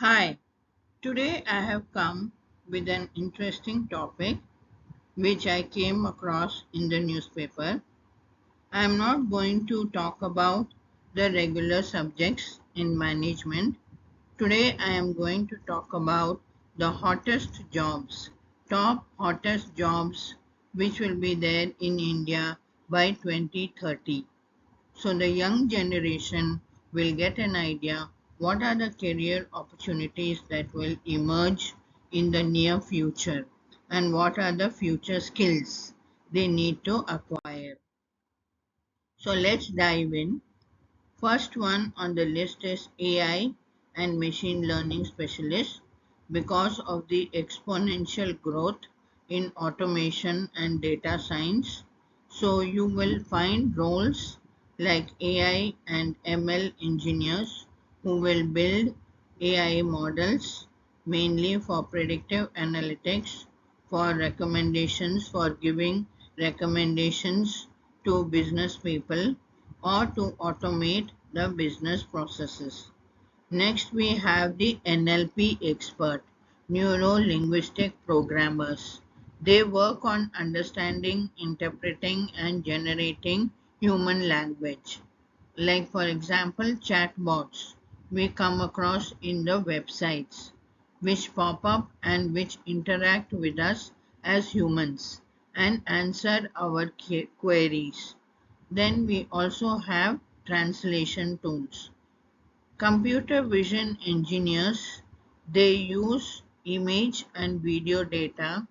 Hi, today I have come with an interesting topic which I came across in the newspaper. I am not going to talk about the regular subjects in management. Today I am going to talk about the hottest jobs, top hottest jobs which will be there in India by 2030. So the young generation will get an idea what are the career opportunities that will emerge in the near future and what are the future skills they need to acquire. So let's dive in. First one on the list is AI and machine learning specialist because of the exponential growth in automation and data science. So you will find roles like AI and ML engineers who will build AI models mainly for predictive analytics, for recommendations, for giving recommendations to business people or to automate the business processes. Next, we have the NLP expert, neuro linguistic programmers. They work on understanding, interpreting, and generating human language. Like, for example, chatbots we come across in the websites, which pop up and which interact with us as humans and answer our queries. Then we also have translation tools. Computer vision engineers, they use image and video data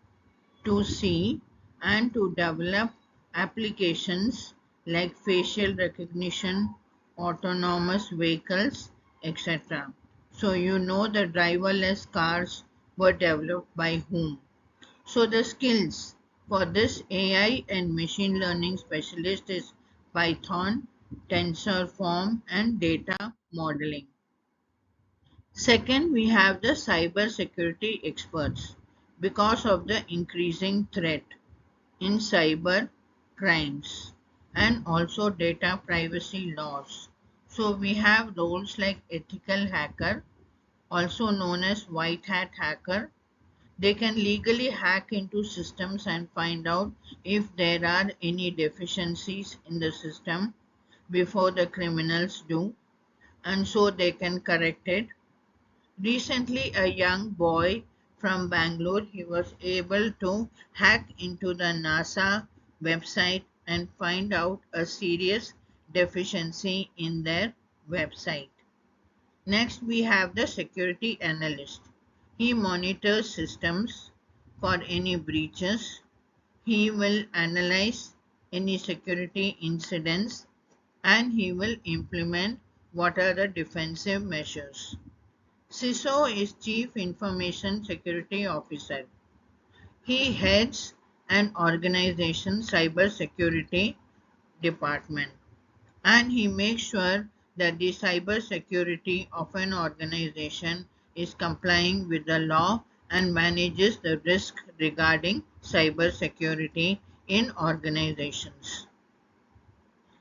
to see and to develop applications like facial recognition, autonomous vehicles, etc. So you know the driverless cars were developed by whom. So the skills for this AI and machine learning specialist is Python, TensorFlow, and data modeling. Second, we have the cybersecurity experts because of the increasing threat in cyber crimes and also data privacy laws. So we have roles like ethical hacker, also known as white hat hacker. They can legally hack into systems and find out if there are any deficiencies in the system before the criminals do, and so they can correct it. Recently, a young boy from Bangalore, he was able to hack into the NASA website and find out a serious deficiency in their website. Next, we have the security analyst. He monitors systems for any breaches. He will analyze any security incidents and he will implement what are the defensive measures. CISO is Chief Information Security Officer. He heads an organization cybersecurity department and he makes sure that the cybersecurity of an organization is complying with the law and manages the risk regarding cybersecurity in organizations.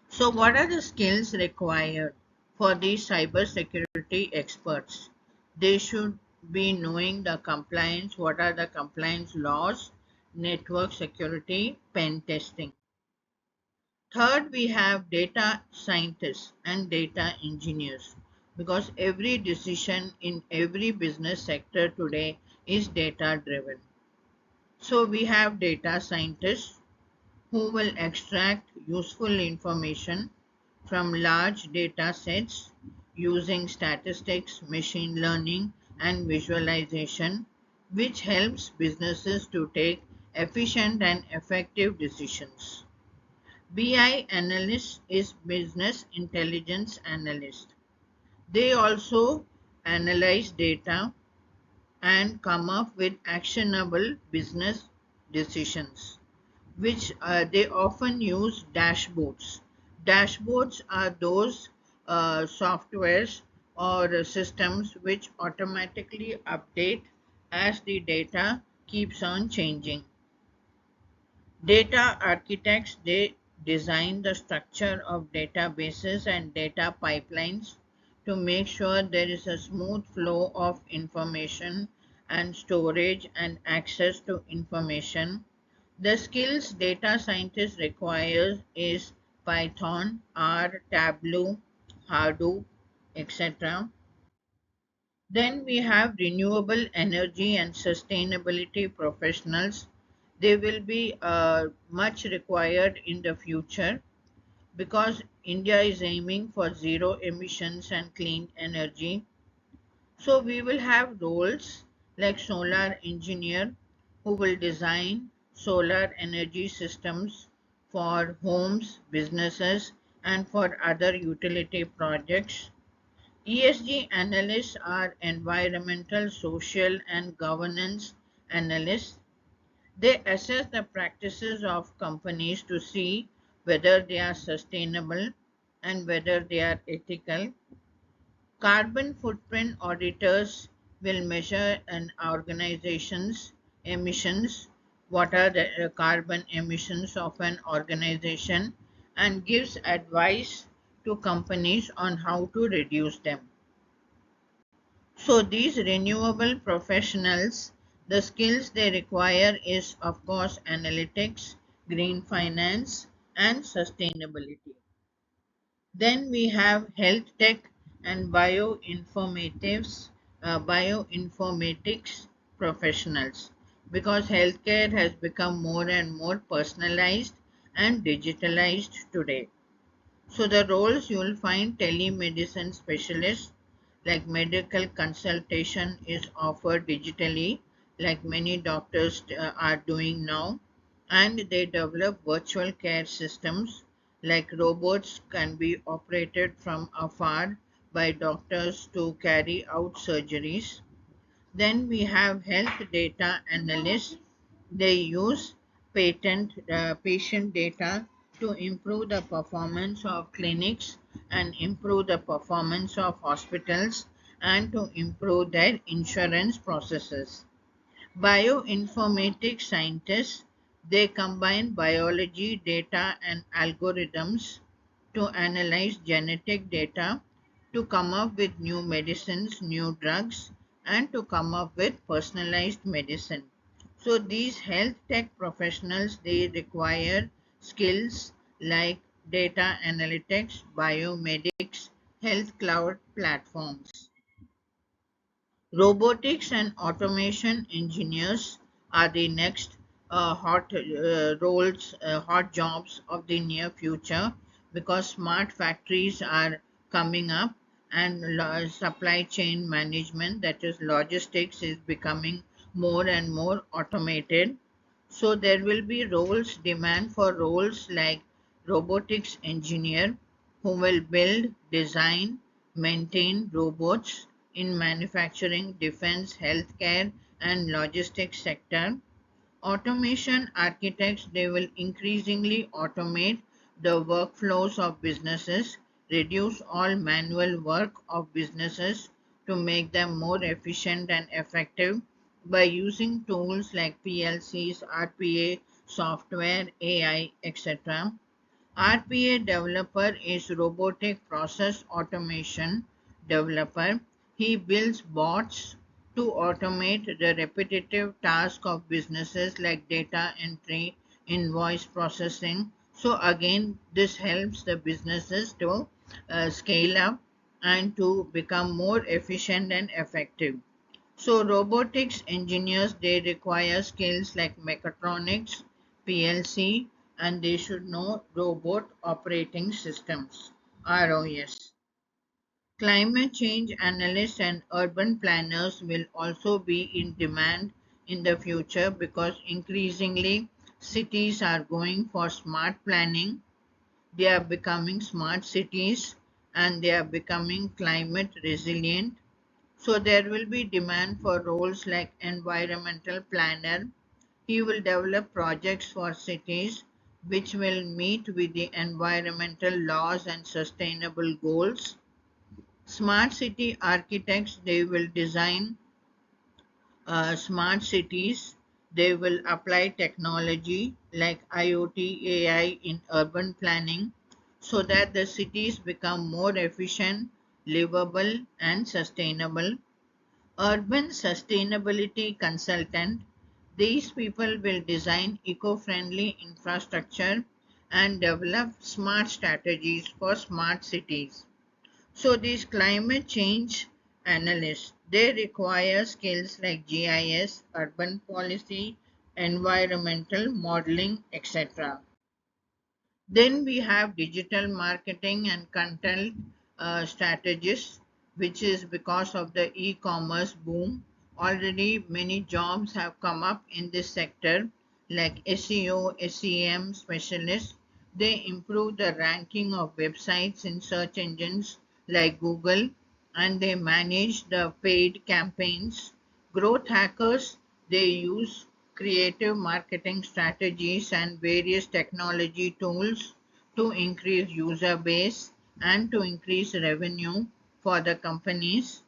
So, what are the skills required for these cybersecurity experts? They should be knowing the compliance, what are the compliance laws, network security, pen testing. Third, we have data scientists and data engineers because every decision in every business sector today is data driven. So, we have data scientists who will extract useful information from large data sets using statistics, machine learning, and visualization, which helps businesses to take efficient and effective decisions. BI analyst is business intelligence analyst. They also analyze data and come up with actionable business decisions, which they often use dashboards. Dashboards are those softwares or systems which automatically update as the data keeps on changing. Data architects, they design the structure of databases and data pipelines to make sure there is a smooth flow of information and storage and access to information. The skills data scientist requires is Python, R, Tableau, Hadoop, etc. Then we have renewable energy and sustainability professionals. They will be much required in the future because India is aiming for zero emissions and clean energy. So we will have roles like solar engineer who will design solar energy systems for homes, businesses, and for other utility projects. ESG analysts are environmental, social, and governance analysts. They assess the practices of companies to see whether they are sustainable and whether they are ethical. Carbon footprint auditors will measure an organization's emissions, what are the carbon emissions of an organization, and gives advice to companies on how to reduce them. So these renewable professionals, the skills they require is of course analytics, green finance, and sustainability. Then we have health tech and bioinformatics professionals because healthcare has become more and more personalized and digitalized today. So the roles you will find telemedicine specialists like medical consultation is offered digitally like many doctors are doing now, and they develop virtual care systems like robots can be operated from afar by doctors to carry out surgeries. Then we have health data analysts. They use patient data to improve the performance of clinics and improve the performance of hospitals and to improve their insurance processes. Bioinformatics scientists, they combine biology, data, and algorithms to analyze genetic data to come up with new medicines, new drugs, and to come up with personalized medicine. So these health tech professionals, they require skills like data analytics, biomedics, health cloud platforms. Robotics and automation engineers are the next hot jobs of the near future because smart factories are coming up and supply chain management, that is logistics, is becoming more and more automated. So there will be roles demand for roles like robotics engineer who will build, design, maintain robots in manufacturing, defense, healthcare, and logistics sector. Automation architects, they will increasingly automate the workflows of businesses, reduce all manual work of businesses to make them more efficient and effective by using tools like PLCs, RPA, software, AI, etc. RPA developer is robotic process automation developer. He builds bots to automate the repetitive task of businesses like data entry, invoice processing. So again, this helps the businesses to scale up and to become more efficient and effective. So robotics engineers, they require skills like mechatronics, PLC, and they should know robot operating systems, ROS. Climate change analysts and urban planners will also be in demand in the future because increasingly cities are going for smart planning. They are becoming smart cities and they are becoming climate resilient. So there will be demand for roles like environmental planner. He will develop projects for cities which will meet with the environmental laws and sustainable goals. Smart city architects, they will design smart cities. They will apply technology like IoT, AI in urban planning so that the cities become more efficient, livable, and sustainable. Urban sustainability consultant. These people will design eco-friendly infrastructure and develop smart strategies for smart cities. So these climate change analysts, they require skills like GIS, urban policy, environmental modeling, etc. Then we have digital marketing and content strategists, which is because of the e-commerce boom. Already many jobs have come up in this sector, like SEO, SEM specialists. They improve the ranking of websites in search engines like Google, and they manage the paid campaigns. Growth hackers, they use creative marketing strategies and various technology tools to increase user base and to increase revenue for the companies.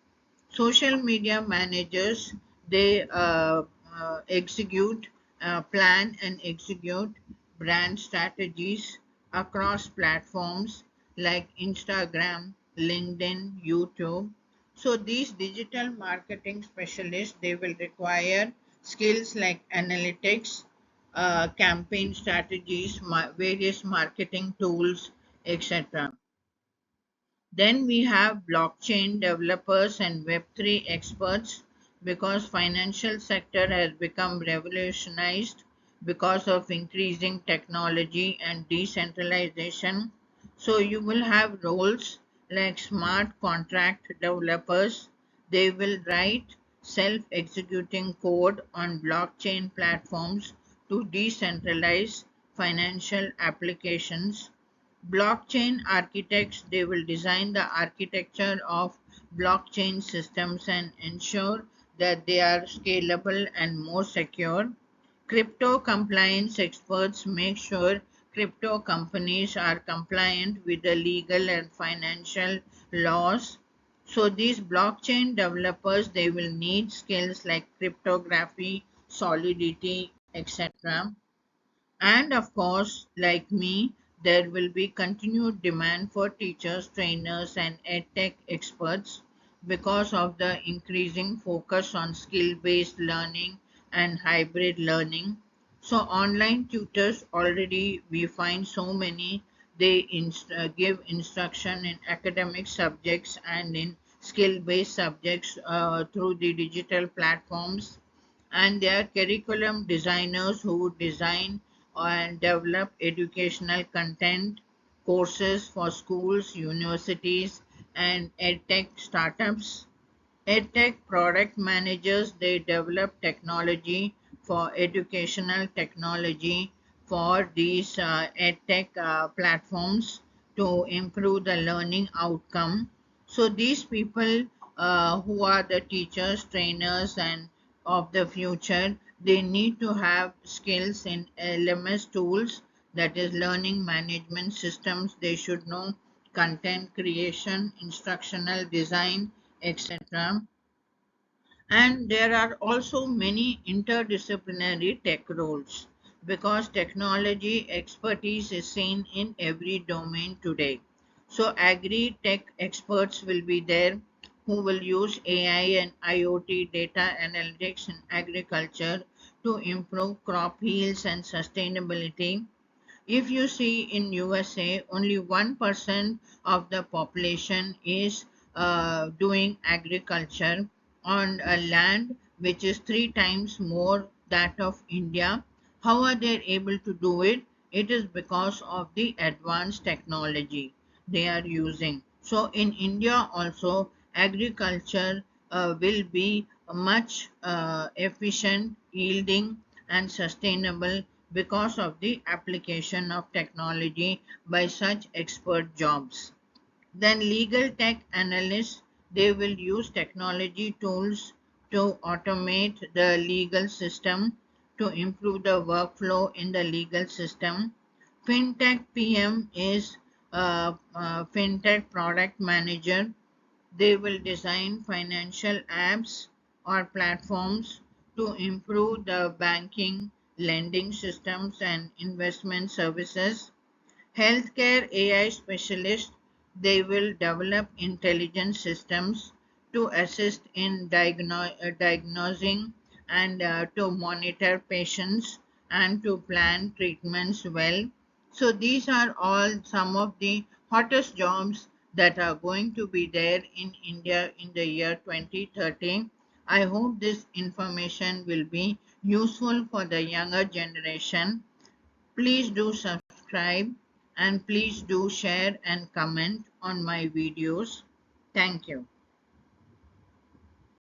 Social media managers, they execute, plan and execute brand strategies across platforms like Instagram, LinkedIn, YouTube. So these digital marketing specialists, they will require skills like analytics, campaign strategies, various marketing tools, etc. Then we have blockchain developers and Web3 experts, because financial sector has become revolutionized because of increasing technology and decentralization. So you will have roles like smart contract developers. They will write self-executing code on blockchain platforms to decentralize financial applications. Blockchain architects, they will design the architecture of blockchain systems and ensure that they are scalable and more secure. Crypto compliance experts make sure crypto companies are compliant with the legal and financial laws. So these blockchain developers, they will need skills like cryptography, solidity, etc. And of course, like me, there will be continued demand for teachers, trainers, and edtech experts because of the increasing focus on skill based learning and hybrid learning. So, online tutors, already we find so many, they give instruction in academic subjects and in skill based subjects through the digital platforms, and they are curriculum designers who design and develop educational content, courses for schools, universities, and edtech startups. EdTech product managers, they develop technology for educational technology for these EdTech platforms to improve the learning outcome. So these people who are the teachers, trainers, and of the future, they need to have skills in LMS tools, that is learning management systems. They should know content creation, instructional design, etc. And there are also many interdisciplinary tech roles, because technology expertise is seen in every domain today. So, agri tech experts will be there who will use AI and IoT data analytics in agriculture to improve crop yields and sustainability. If you see in USA, only 1% of the population is doing agriculture on a land which is three times more that of India. How are they able to do it? It is because of the advanced technology they are using. So in India also, agriculture will be much efficient, yielding, and sustainable because of the application of technology by such expert jobs. Then legal tech analysts, they will use technology tools to automate the legal system, to improve the workflow in the legal system. Fintech PM is fintech product manager. They will design financial apps or platforms to improve the banking, lending systems, and investment services. Healthcare AI specialists, They will develop intelligent systems to assist in diagnosing and to monitor patients and to plan treatments well. So, these are all some of the hottest jobs that are going to be there in India in the year 2030. I hope this information will be useful for the younger generation. Please do subscribe and please do share and comment on my videos. Thank you.